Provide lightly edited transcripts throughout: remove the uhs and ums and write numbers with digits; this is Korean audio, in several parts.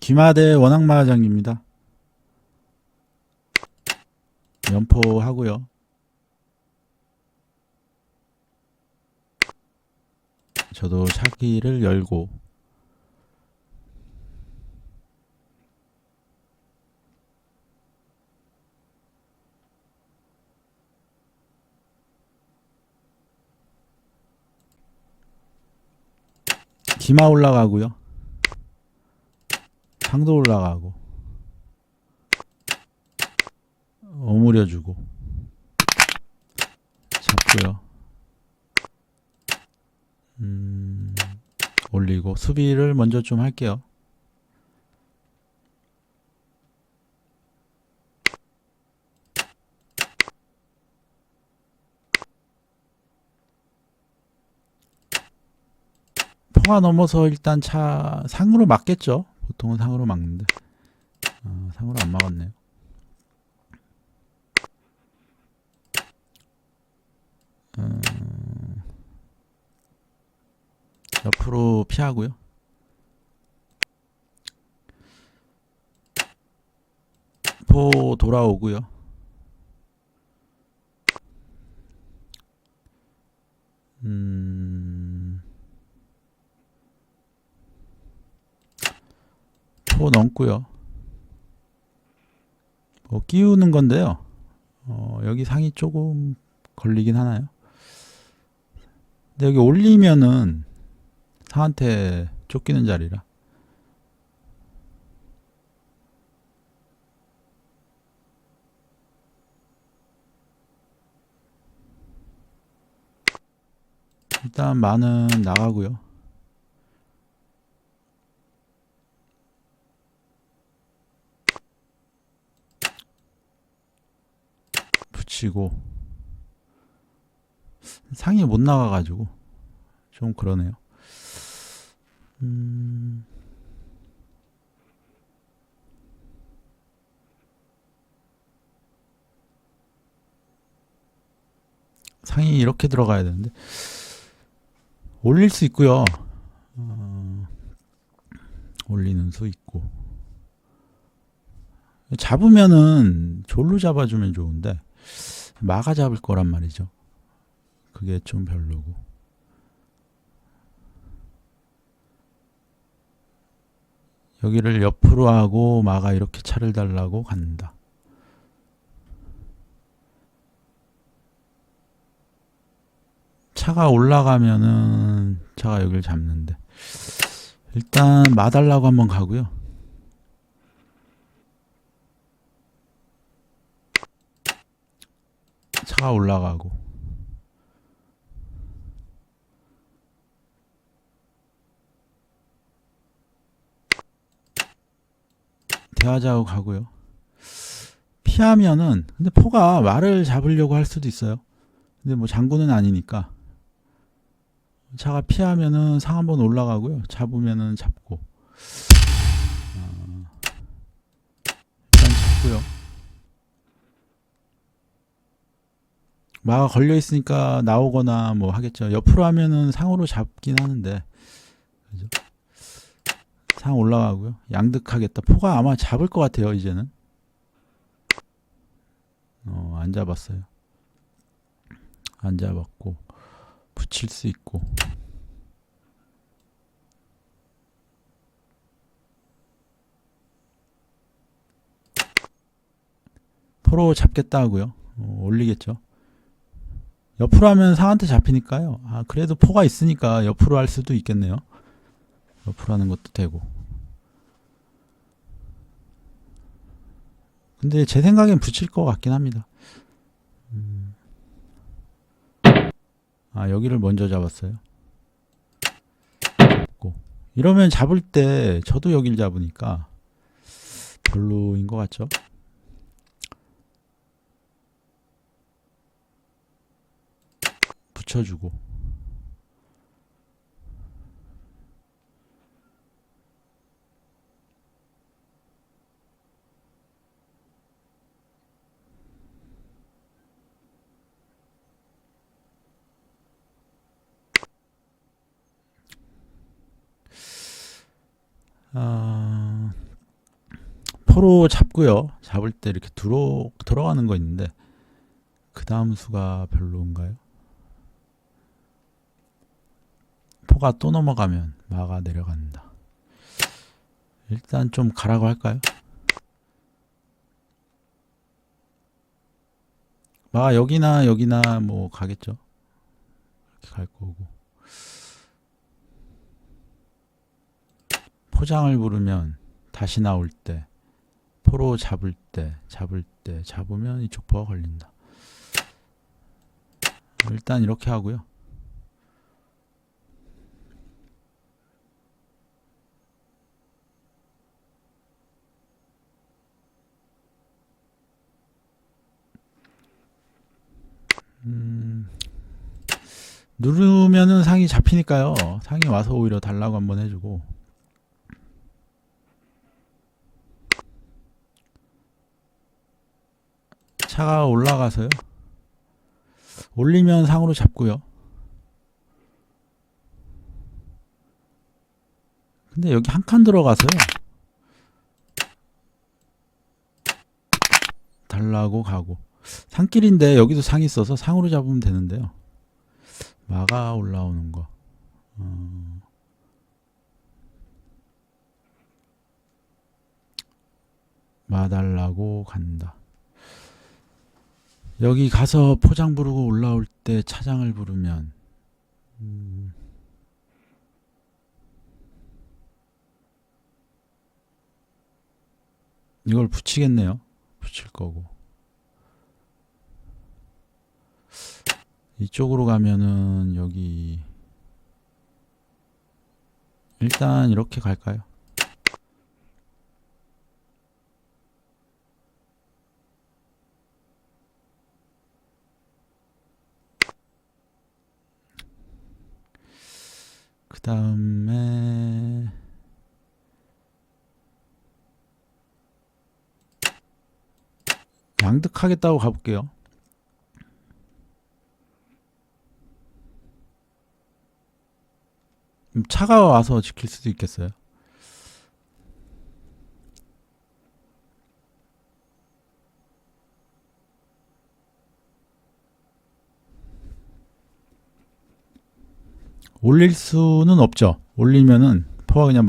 귀마대 원앙마장입니다. 연포하고요. 저도 차기를 열고 기마 올라가고요. 상도 올라가고 오므려주고 잡고요. 올리고 수비를 먼저 좀 할게요. 포가 넘어서 일단 차 상으로 막겠죠. 보통은 상으로 막는데 상으로 안 막았네요. 옆으로 피하고요. 포 돌아오고요. 포 넘고요. 뭐 끼우는 건데요. 여기 상이 조금 걸리긴 하나요? 근데 여기 올리면은 상한테 쫓기는 자리라. 일단 마는 나가고요. 붙이고 상이 못 나가가지고 좀 그러네요. 상이 이렇게 들어가야 되는데 올릴 수 있고요. 올리는 수 있고 잡으면은 졸로 잡아주면 좋은데 마가 잡을 거란 말이죠. 그게 좀 별로고 여기를 옆으로 하고 마가 이렇게 차를 달라고 간다. 차가 올라가면은 차가 여기를 잡는데 일단 마 달라고 한번 가고요. 차가 올라가고 대화자고 가고요. 피하면은 근데 포가 말을 잡으려고 할 수도 있어요. 근데 뭐 장군은 아니니까 차가 피하면은 상 한번 올라가고요. 잡으면은 잡고 일단 잡고요. 마가 걸려 있으니까 나오거나 뭐 하겠죠. 옆으로 하면은 상으로 잡긴 하는데 그죠? 상 올라가고요. 양득하겠다. 포가 아마 잡을 것 같아요. 이제는 안 잡았어요. 안 잡았고 붙일 수 있고 포로 잡겠다 하고요. 올리겠죠. 옆으로 하면 상한테 잡히니까요. 그래도 포가 있으니까 옆으로 할 수도 있겠네요. 옆으로 하는 것도 되고. 근데 제 생각엔 붙일 것 같긴 합니다. 여기를 먼저 잡았어요. 잡고. 이러면 잡을 때 저도 여길 잡으니까 별로인 것 같죠? 붙여주고. 포로 잡고요. 잡을 때 이렇게 들어가는 거 있는데 그 다음 수가 별로인가요? 포가 또 넘어가면 마가 내려간다. 일단 좀 가라고 할까요? 마가 여기나 뭐 가겠죠. 이렇게 갈 거고. 포장을 부르면 다시 나올 때, 포로 잡을 때 잡으면 이쪽 포가 걸린다. 일단 이렇게 하고요. 누르면은 상이 잡히니까요. 상이 와서 오히려 달라고 한번 해주고. 차가 올라가서요. 올리면 상으로 잡고요. 근데 여기 한 칸 들어가서요. 달라고 가고. 상길인데 여기도 상이 있어서 상으로 잡으면 되는데요. 마가 올라오는 거. 마 달라고 간다. 여기 가서 포장 부르고 올라올 때 차장을 부르면 이걸 붙이겠네요. 붙일 거고. 이쪽으로 가면은 여기 일단 이렇게 갈까요? 그 다음에 양득하겠다고 가볼게요. 차가 와서 지킬 수도 있겠어요. 올릴 수는 없죠. 올리면은 포가 그냥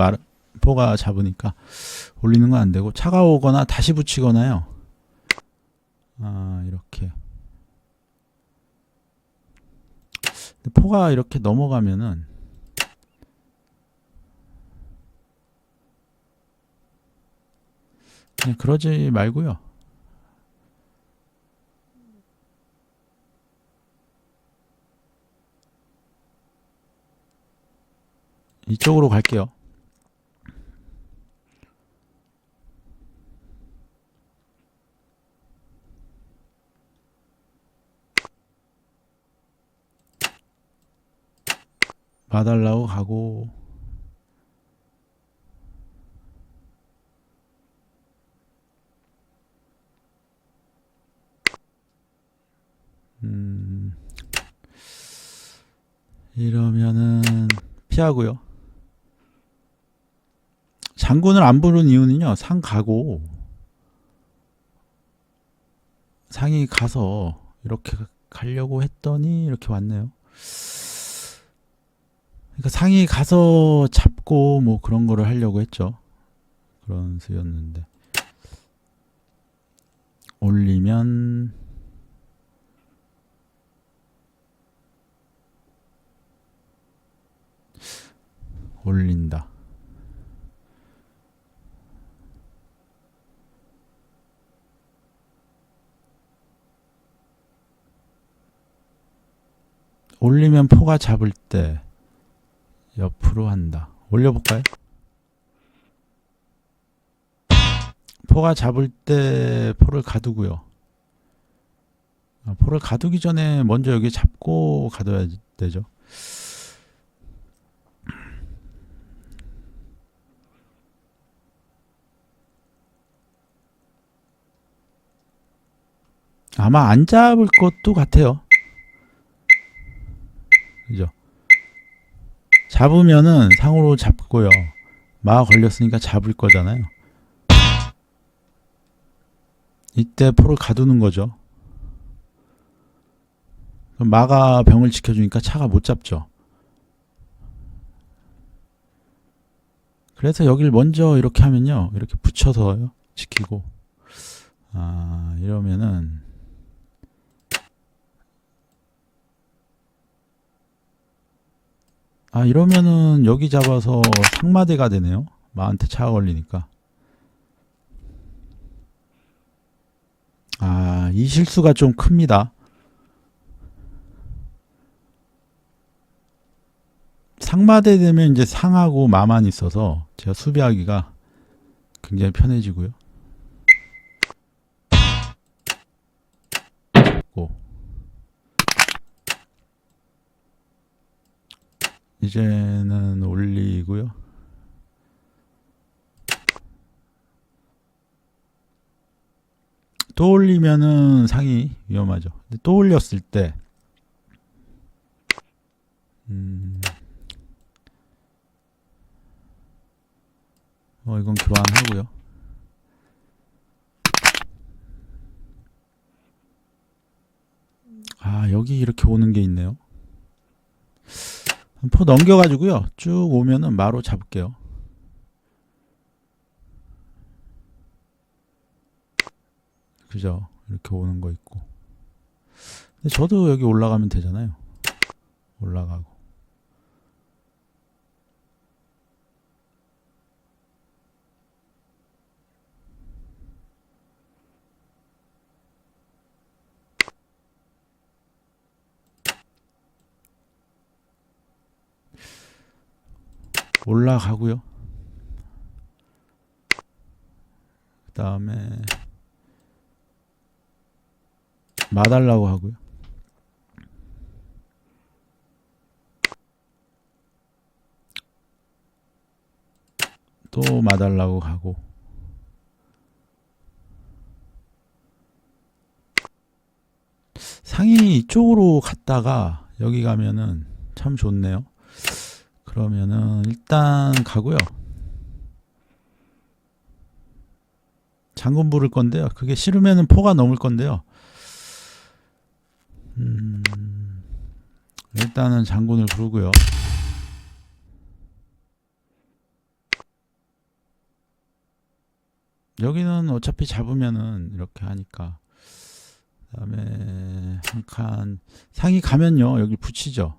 포가 잡으니까 올리는 건 안 되고, 차가 오거나 다시 붙이거나요. 이렇게. 포가 이렇게 넘어가면은 그냥 그러지 말고요. 이쪽으로 갈게요. 봐달라고 가고, 이러면은 피하고요. 장군을 안 부른 이유는요, 상 가고 상이 가서 이렇게 가려고 했더니 이렇게 왔네요. 그러니까 상이 가서 잡고 뭐 그런 거를 하려고 했죠. 그런 수였는데 올리면 올린다. 올리면 포가 잡을 때 옆으로 한다. 올려볼까요? 포가 잡을 때 포를 가두고요. 포를 가두기 전에 먼저 여기 잡고 가둬야 되죠. 아마 안 잡을 것도 같아요. 그죠? 잡으면은 상으로 잡고요. 마 걸렸으니까 잡을 거잖아요. 이때 포를 가두는 거죠. 그럼 마가 병을 지켜주니까 차가 못 잡죠. 그래서 여길 먼저 이렇게 하면요, 이렇게 붙여서 지키고, 이러면은 이러면은 여기 잡아서 상마대가 되네요. 마한테 차가 걸리니까. 이 실수가 좀 큽니다. 상마대 되면 이제 상하고 마만 있어서 제가 수비하기가 굉장히 편해지고요. 잡고 이제는 올리고요. 또 올리면은 상이 위험하죠. 근데 또 올렸을 때 이건 교환하고요. 여기 이렇게 오는 게 있네요. 포 넘겨가지고요. 쭉 오면은 마로 잡을게요. 그죠? 이렇게 오는 거 있고. 근데 저도 여기 올라가면 되잖아요. 올라가고. 올라가고요. 그 다음에 마달라고 하고요. 또 마달라고 가고. 상이 이쪽으로 갔다가 여기 가면은 참 좋네요. 그러면은 일단 가고요. 장군 부를 건데요. 그게 싫으면은 포가 넘을 건데요. 일단은 장군을 부르고요. 여기는 어차피 잡으면은 이렇게 하니까. 그 다음에 한 칸 상이 가면요, 여기 붙이죠.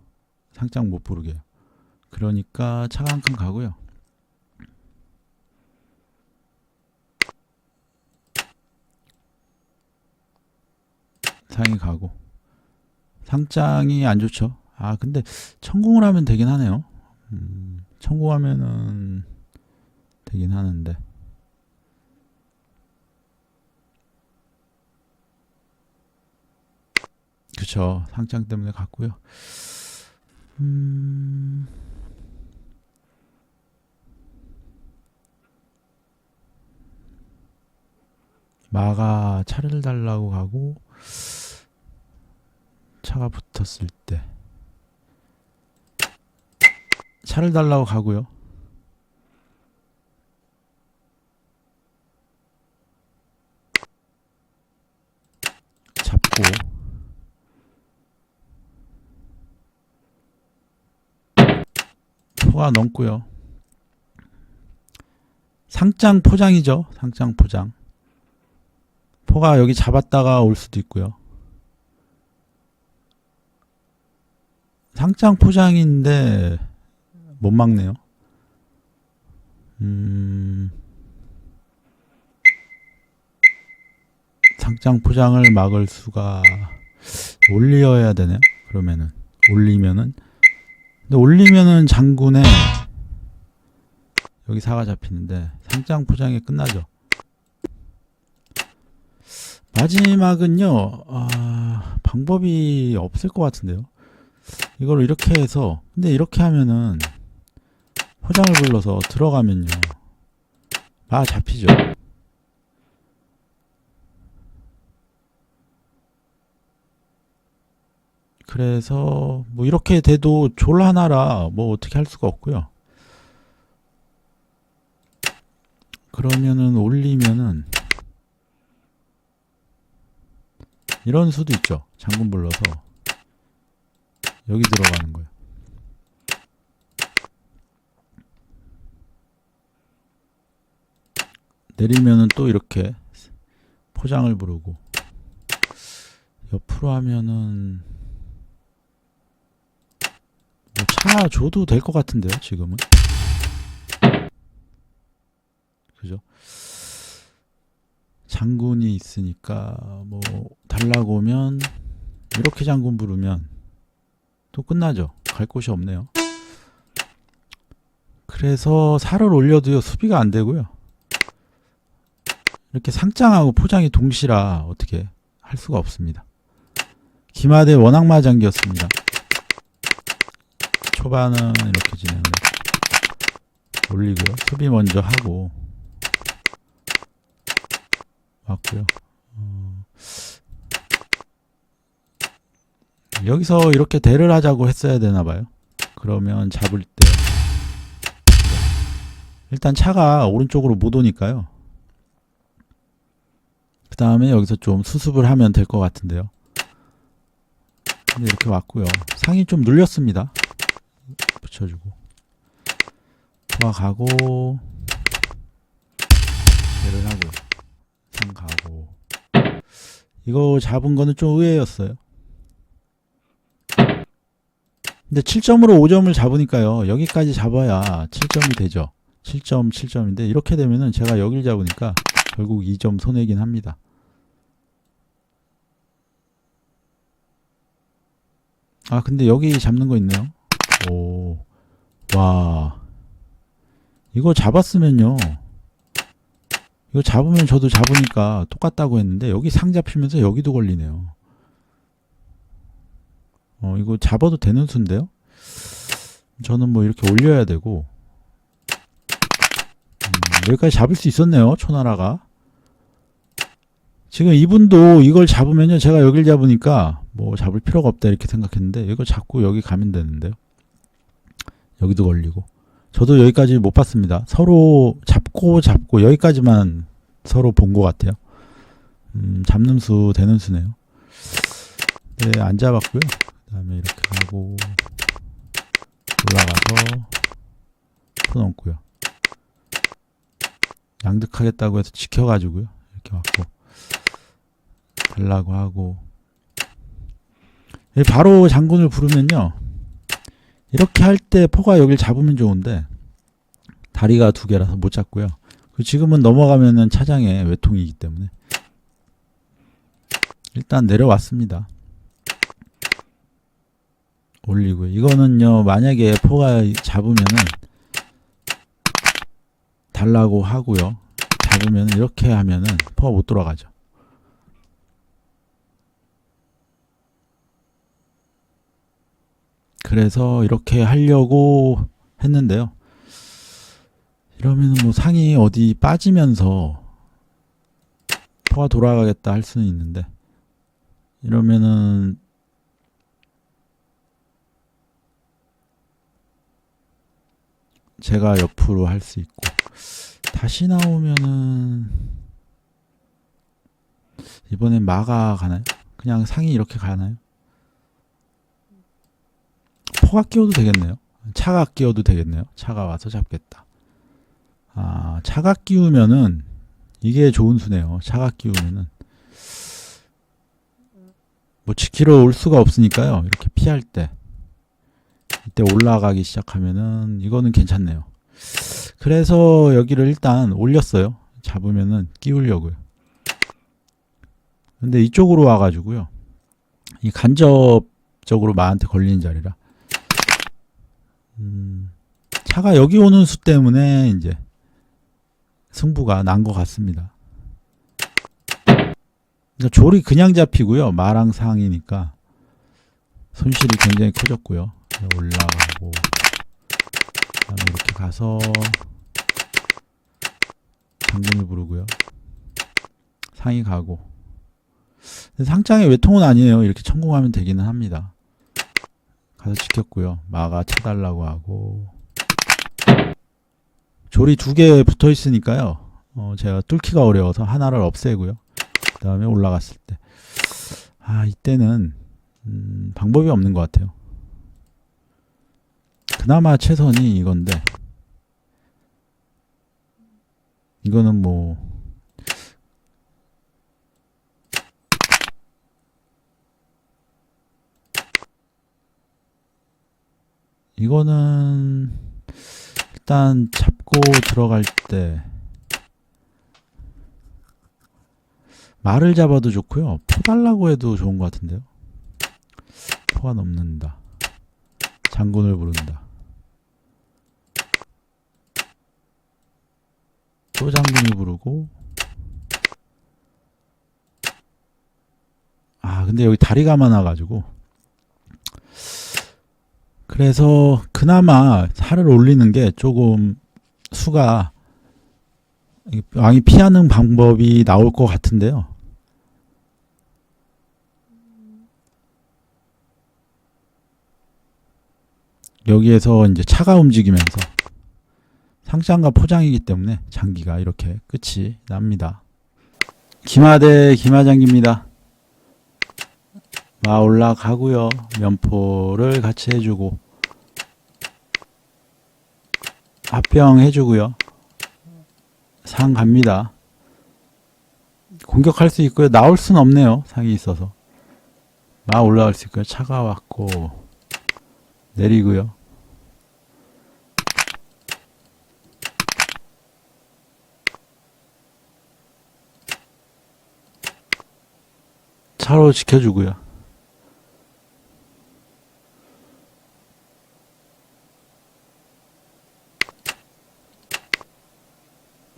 상장 못 부르게. 그러니까 차가 한 칸 가고요. 상이 가고. 상장이 안 좋죠. 근데 천공을 하면 되긴 하네요. 천공하면은 되긴 하는데. 그쵸. 상장 때문에 갔고요. 마가 차를 달라고 가고, 차가 붙었을 때 차를 달라고 가고요. 잡고 포가 넘고요. 상장 포장이죠. 상장 포장. 포가 여기 잡았다가 올 수도 있고요. 상장 포장인데 못 막네요. 상장 포장을 막을 수가 올려야 되네요. 그러면은 올리면은, 근데 올리면은 장군에 여기 사가 잡히는데 상장 포장이 끝나죠. 마지막은요, 방법이 없을 것 같은데요. 이걸 이렇게 해서, 근데 이렇게 하면은 포장을 불러서 들어가면요, 잡히죠. 그래서 뭐 이렇게 돼도 졸 하나라 뭐 어떻게 할 수가 없고요. 그러면은 올리면은 이런 수도 있죠. 장군 불러서 여기 들어가는 거예요. 내리면은 또 이렇게 포장을 부르고, 옆으로 하면은 뭐 차 줘도 될 것 같은데요, 지금은. 그죠? 장군이 있으니까 뭐 달라고 오면 이렇게 장군 부르면 또 끝나죠. 갈 곳이 없네요. 그래서 살을 올려도요, 수비가 안 되고요. 이렇게 상장하고 포장이 동시라 어떻게 할 수가 없습니다. 기마대 원악마장기였습니다. 초반은 이렇게 진행을 올리고요. 수비 먼저 하고 왔고요. 여기서 이렇게 대를 하자고 했어야 되나봐요. 그러면 잡을 때 일단 차가 오른쪽으로 못 오니까요. 그 다음에 여기서 좀 수습을 하면 될 것 같은데요. 근데 이렇게 왔고요. 상이 좀 눌렸습니다. 붙여주고 가고 얘를 하고 상 가고. 이거 잡은 거는 좀 의외였어요. 근데 7점으로 5점을 잡으니까요, 여기까지 잡아야 7점이 되죠. 7점 7점인데 이렇게 되면은 제가 여길 잡으니까 결국 2점 손해긴 합니다. 아, 근데 여기 잡는 거 있네요. 오, 와, 이거 잡았으면요, 이거 잡으면 저도 잡으니까 똑같다고 했는데 여기 상 잡히면서 여기도 걸리네요. 이거 잡아도 되는 수인데요. 저는 뭐 이렇게 올려야 되고, 여기까지 잡을 수 있었네요, 초나라가. 지금 이분도 이걸 잡으면요, 제가 여길 잡으니까 뭐 잡을 필요가 없다 이렇게 생각했는데, 이거 잡고 여기 가면 되는데요. 여기도 걸리고. 저도 여기까지 못 봤습니다. 서로 잡고 여기까지만 서로 본 것 같아요. 잡는 수 되는 수네요. 네, 안 잡았고요. 그 다음에 이렇게 하고 올라가서 풀어놓고요. 양득하겠다고 해서 지켜가지고요, 이렇게 왔고 달라고 하고. 바로 장군을 부르면요, 이렇게 할 때 포가 여길 잡으면 좋은데 다리가 두 개라서 못 잡고요. 지금은 넘어가면은 차장의 외통이기 때문에 일단 내려왔습니다. 올리고요. 이거는요, 만약에 포가 잡으면은 달라고 하고요, 잡으면 이렇게 하면은 포가 못 돌아가죠. 그래서 이렇게 하려고 했는데요. 이러면 뭐 상이 어디 빠지면서 포가 돌아가겠다 할 수는 있는데, 이러면은 제가 옆으로 할 수 있고, 다시 나오면은 이번엔 마가 가나요? 그냥 상이 이렇게 가나요? 포가 끼워도 되겠네요. 차가 끼워도 되겠네요. 차가 와서 잡겠다. 아, 차가 끼우면은 이게 좋은 수네요. 차가 끼우면은 뭐 지키러 올 수가 없으니까요, 이렇게 피할 때 이때 올라가기 시작하면은 이거는 괜찮네요. 그래서 여기를 일단 올렸어요. 잡으면은 끼우려고요. 근데 이쪽으로 와가지고요, 이 간접적으로 마한테 걸리는 자리라 차가 여기 오는 수 때문에 이제 승부가 난 것 같습니다. 그러니까 졸이 그냥 잡히고요, 마랑 상이니까 손실이 굉장히 커졌고요. 올라가고 그다음에 이렇게 가서 장군을 부르고요, 상이 가고. 상장의 외통은 아니에요. 이렇게 천공하면 되기는 합니다. 가서 지켰고요. 마가 쳐달라고 하고, 졸이 두 개 붙어 있으니까요, 제가 뚫기가 어려워서 하나를 없애고요. 그 다음에 올라갔을 때 이때는 방법이 없는 것 같아요. 그나마 최선이 이건데 이거는 뭐 이거는 일단 잡고 들어갈 때 말을 잡아도 좋고요. 포 달라고 해도 좋은 것 같은데요. 포가 넘는다. 장군을 부른다. 또 장군을 부르고 근데 여기 다리가 많아가지고 그래서 그나마 살을 올리는 게 조금 수가 왕이 피하는 방법이 나올 것 같은데요. 여기에서 이제 차가 움직이면서 상장과 포장이기 때문에 장기가 이렇게 끝이 납니다. 기마대 기마장기입니다. 올라가고요. 면포를 같이 해주고 합병 해주고요. 상 갑니다. 공격할 수 있고요. 나올 수는 없네요. 상이 있어서. 올라갈 수 있고요. 차가 왔고 내리고요. 차로 지켜주고요.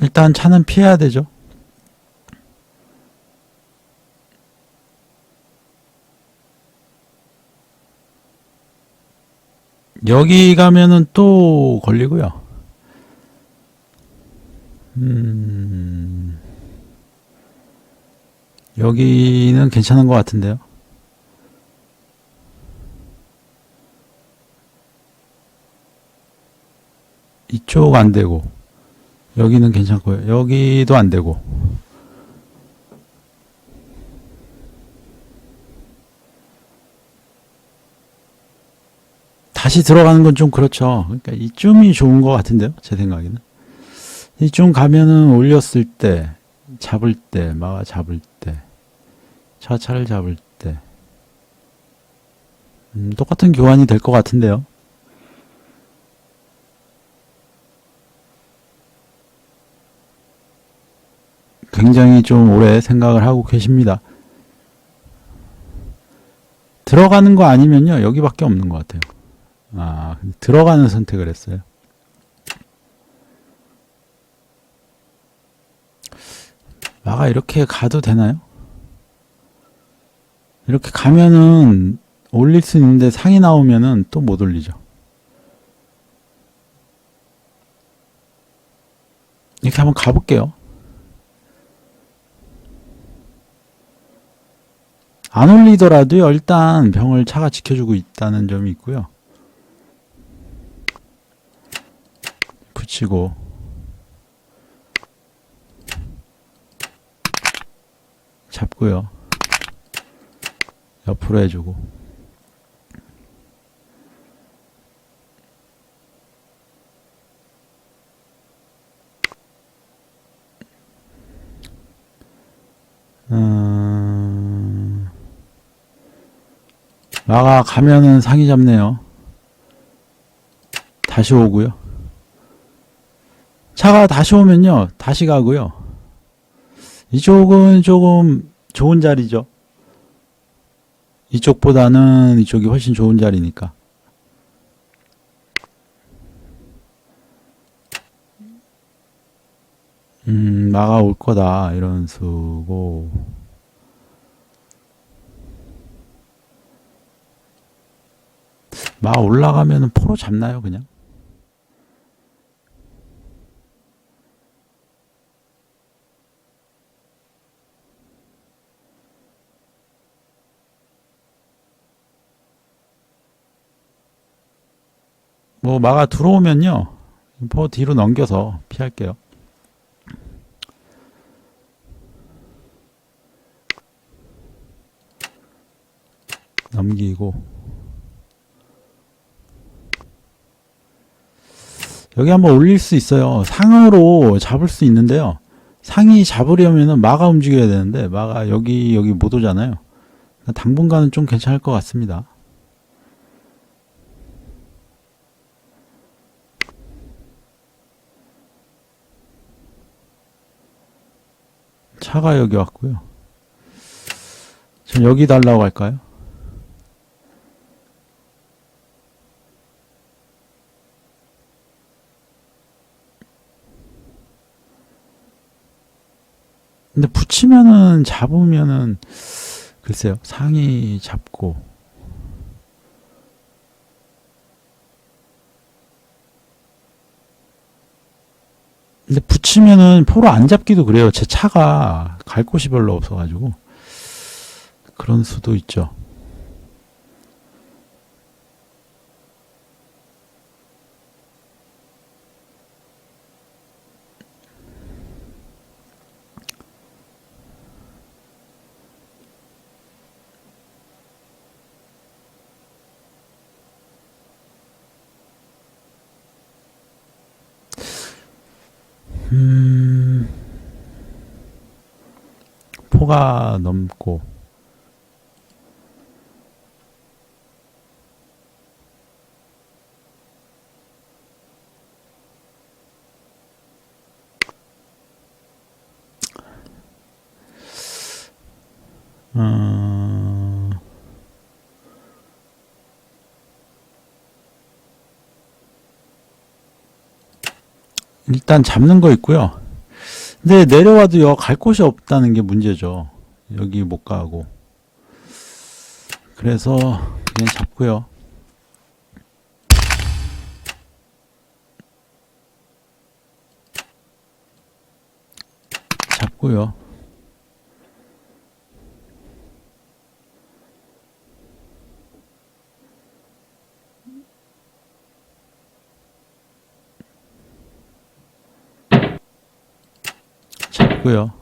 일단 차는 피해야 되죠. 여기 가면은 또 걸리고요. 여기는 괜찮은 것 같은데요. 이쪽 안 되고 여기는 괜찮고요. 여기도 안 되고 다시 들어가는 건 좀 그렇죠. 그러니까 이쯤이 좋은 것 같은데요. 제 생각에는 이쯤 가면은 올렸을 때 잡을 때 마가 잡을 때 차를 잡을 때 똑같은 교환이 될 것 같은데요. 굉장히 좀 오래 생각을 하고 계십니다. 들어가는 거 아니면요 여기밖에 없는 것 같아요. 들어가는 선택을 했어요. 마가 이렇게 가도 되나요? 이렇게 가면은 올릴 수 있는데 상이 나오면은 또 못 올리죠. 이렇게 한번 가볼게요. 안 올리더라도요 일단 병을 차가 지켜주고 있다는 점이 있고요. 붙이고 잡고요. 옆으로 해주고 마가 가면은 상이 잡네요. 다시 오고요. 차가 다시 오면요 다시 가고요. 이쪽은 조금 좋은 자리죠. 이쪽보다는 이쪽이 훨씬 좋은 자리니까. 마가 올 거다 이런 수고 마 올라가면은 포로 잡나요 그냥? 마가 들어오면요 포 뒤로 넘겨서 피할게요. 넘기고 여기 한번 올릴 수 있어요. 상으로 잡을 수 있는데요. 상이 잡으려면은 마가 움직여야 되는데 마가 여기 못 오잖아요. 당분간은 좀 괜찮을 것 같습니다. 차가 여기 왔고요. 전 여기 달라고 할까요? 근데 붙이면은 잡으면은 글쎄요. 상이 잡고 근데 붙이면은 포로 안 잡기도 그래요. 제 차가 갈 곳이 별로 없어가지고 그런 수도 있죠. 포가 넘고 일단 잡는 거 있고요. 근데 내려와도 갈 곳이 없다는 게 문제죠. 여기 못 가고. 그래서 그냥 잡고요. 잡고요. 잡고요.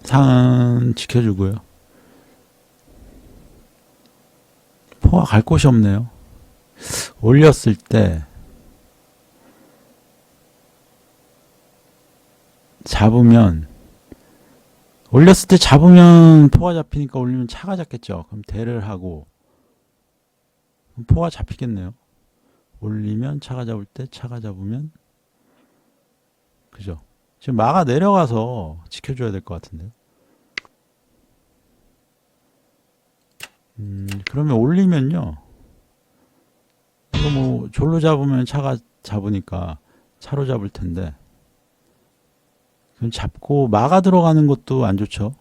상은 지켜주고요. 포가 갈 곳이 없네요. 올렸을 때 잡으면 올렸을 때 잡으면 포가 잡히니까 올리면 차가 잡겠죠. 그럼 대를 하고 포가 잡히겠네요. 올리면 차가 잡을 때 차가 잡으면 그죠. 지금 마가 내려가서 지켜줘야 될 것 같은데. 그러면 올리면요. 이거 뭐 졸로 잡으면 차가 잡으니까 차로 잡을 텐데. 그럼 잡고 마가 들어가는 것도 안 좋죠.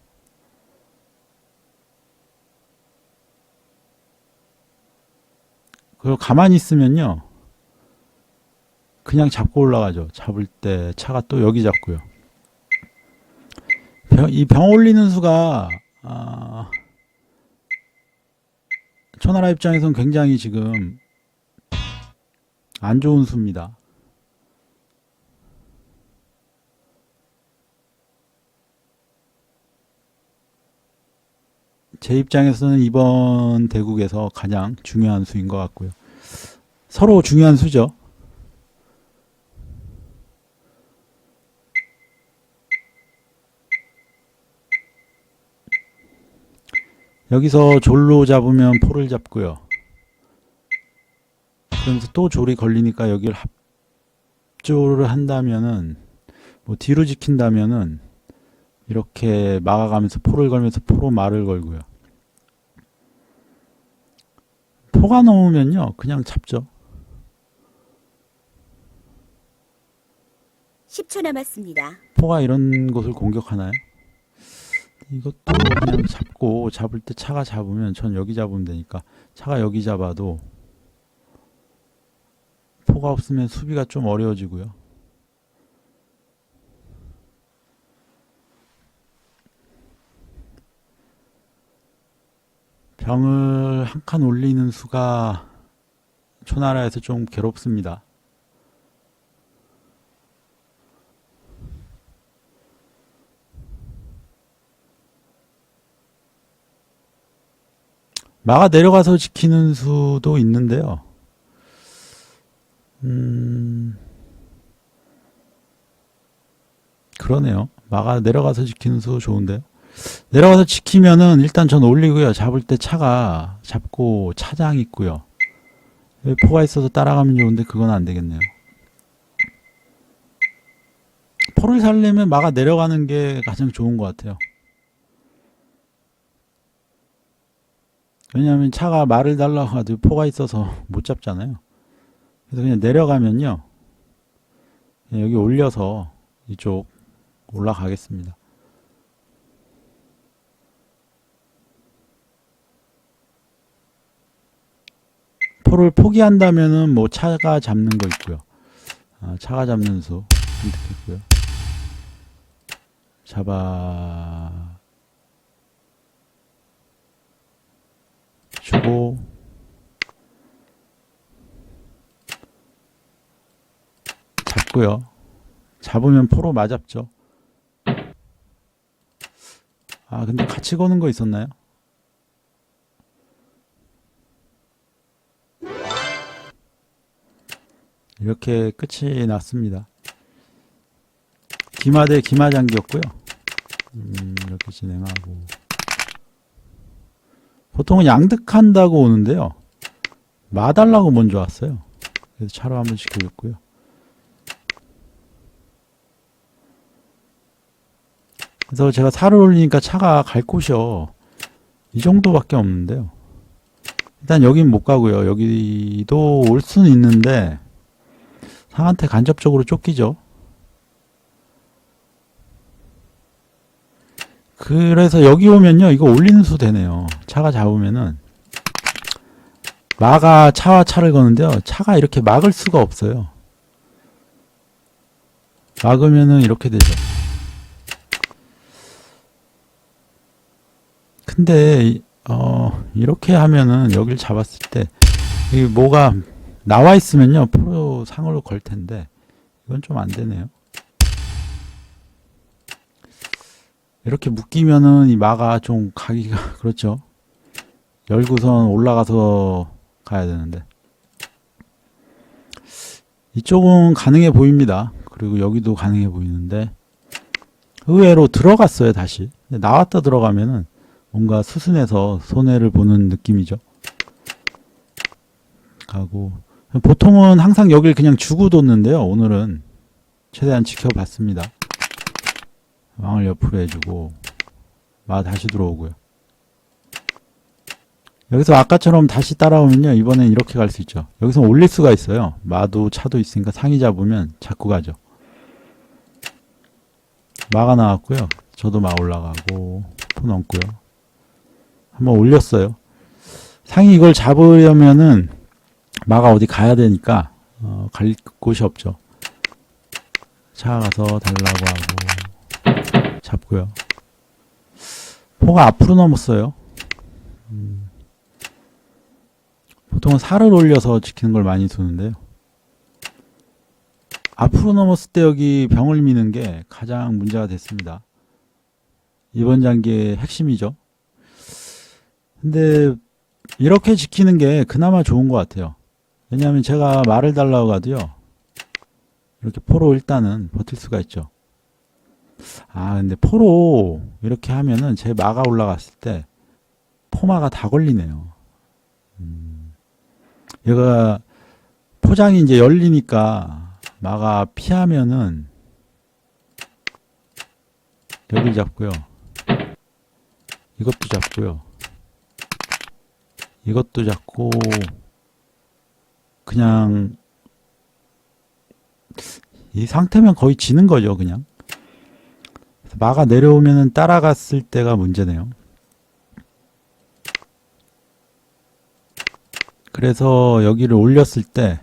그리고 가만히 있으면요. 그냥 잡고 올라가죠. 잡을 때 차가 또 여기 잡고요. 이 병 올리는 수가 초나라 입장에서는 굉장히 지금 안 좋은 수입니다. 제 입장에서는 이번 대국에서 가장 중요한 수인 것 같고요. 서로 중요한 수죠. 여기서 졸로 잡으면 포를 잡고요. 그러면서 또 졸이 걸리니까 여기를 합조를 한다면은 뭐 뒤로 지킨다면은 이렇게 막아가면서 포를 걸면서 포로 말을 걸고요. 포가 넘으면요 그냥 잡죠. 10초 남았습니다. 포가 이런 곳을 공격하나요? 이것도 그냥 잡고 잡을 때 차가 잡으면 전 여기 잡으면 되니까 차가 여기 잡아도 포가 없으면 수비가 좀 어려워지고요. 병을 한 칸 올리는 수가 초나라에서 좀 괴롭습니다. 마가 내려가서 지키는 수도 있는데요. 그러네요. 마가 내려가서 지키는 수 좋은데요. 내려가서 지키면은 일단 전 올리고요. 잡을 때 차가 잡고 차장 있고요. 여기 포가 있어서 따라가면 좋은데 그건 안 되겠네요. 포를 살려면 마가 내려가는 게 가장 좋은 것 같아요. 왜냐하면 차가 말을 달라고 하도 포가 있어서 못 잡잖아요. 그래서 그냥 내려가면요. 그냥 여기 올려서 이쪽 올라가겠습니다. 포를 포기한다면은 뭐 차가 잡는 거 있고요. 차가 잡는 수 선택했고요. 잡아 주고 잡고요. 잡으면 포로 맞았죠. 근데 같이 거는 거 있었나요? 이렇게 끝이 났습니다. 기마 대 기마장기였고요. 이렇게 진행하고 보통은 양득한다고 오는데요. 마달라고 먼저 왔어요. 그래서 차로 한번 지켜줬고요. 그래서 제가 살을 올리니까 차가 갈 곳이요. 이 정도밖에 없는데요. 일단 여긴 못 가고요. 여기도 올 수는 있는데 상한테 간접적으로 쫓기죠. 그래서 여기 오면요. 이거 올리는 수 되네요. 차가 잡으면은 마가 차와 차를 거는데요. 차가 이렇게 막을 수가 없어요. 막으면은 이렇게 되죠. 근데 이렇게 하면은 여길 잡았을 때 이 뭐가 나와 있으면요. 프로 상으로 걸 텐데 이건 좀 안 되네요. 이렇게 묶이면은 이 마가 좀 가기가 그렇죠. 열고선 올라가서 가야 되는데 이쪽은 가능해 보입니다. 그리고 여기도 가능해 보이는데 의외로 들어갔어요. 다시 나왔다 들어가면은 뭔가 수순에서 손해를 보는 느낌이죠. 가고 보통은 항상 여길 그냥 주고 뒀는데요. 오늘은 최대한 지켜봤습니다. 왕을 옆으로 해주고 마 다시 들어오고요. 여기서 아까처럼 다시 따라오면요. 이번엔 이렇게 갈 수 있죠. 여기서 올릴 수가 있어요. 마도 차도 있으니까 상이 잡으면 자꾸 가죠. 마가 나왔고요. 저도 마 올라가고 포 넘고요. 한번 올렸어요. 상이 이걸 잡으려면은 마가 어디 가야 되니까 갈 곳이 없죠. 차가서 달라고 하고 잡고요. 포가 앞으로 넘었어요. 보통은 살을 올려서 지키는 걸 많이 두는데요. 앞으로 넘었을 때 여기 병을 미는 게 가장 문제가 됐습니다. 이번 장기의 핵심이죠. 근데 이렇게 지키는 게 그나마 좋은 것 같아요. 왜냐하면 제가 말을 달라고 하도요. 이렇게 포로 일단은 버틸 수가 있죠. 근데 포로 이렇게 하면은 제 마가 올라갔을 때 포마가 다 걸리네요. 얘가 포장이 이제 열리니까 마가 피하면은 여기 잡고요. 이것도 잡고요. 이것도 잡고 그냥 이 상태면 거의 지는 거죠. 그냥 마가 내려오면은 따라갔을 때가 문제네요. 그래서 여기를 올렸을 때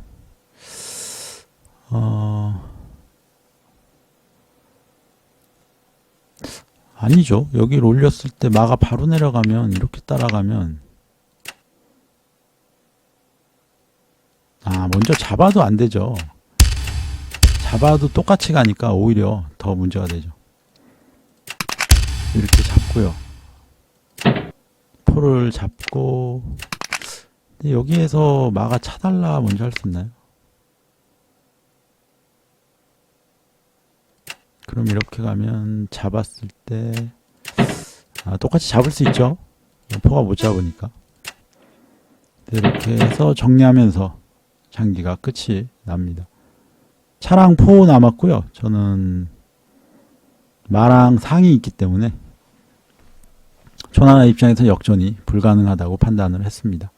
아니죠. 여기를 올렸을 때 마가 바로 내려가면 이렇게 따라가면 먼저 잡아도 안 되죠. 잡아도 똑같이 가니까 오히려 더 문제가 되죠. 이렇게 잡고요. 포를 잡고, 근데 여기에서 마가 차달라 먼저 할 수 있나요? 그럼 이렇게 가면 잡았을 때 똑같이 잡을 수 있죠. 포가 못 잡으니까. 이렇게 해서 정리하면서 장기가 끝이 납니다. 차랑 포 남았고요. 저는 마랑 상이 있기 때문에 초나라 입장에서 역전이 불가능하다고 판단을 했습니다.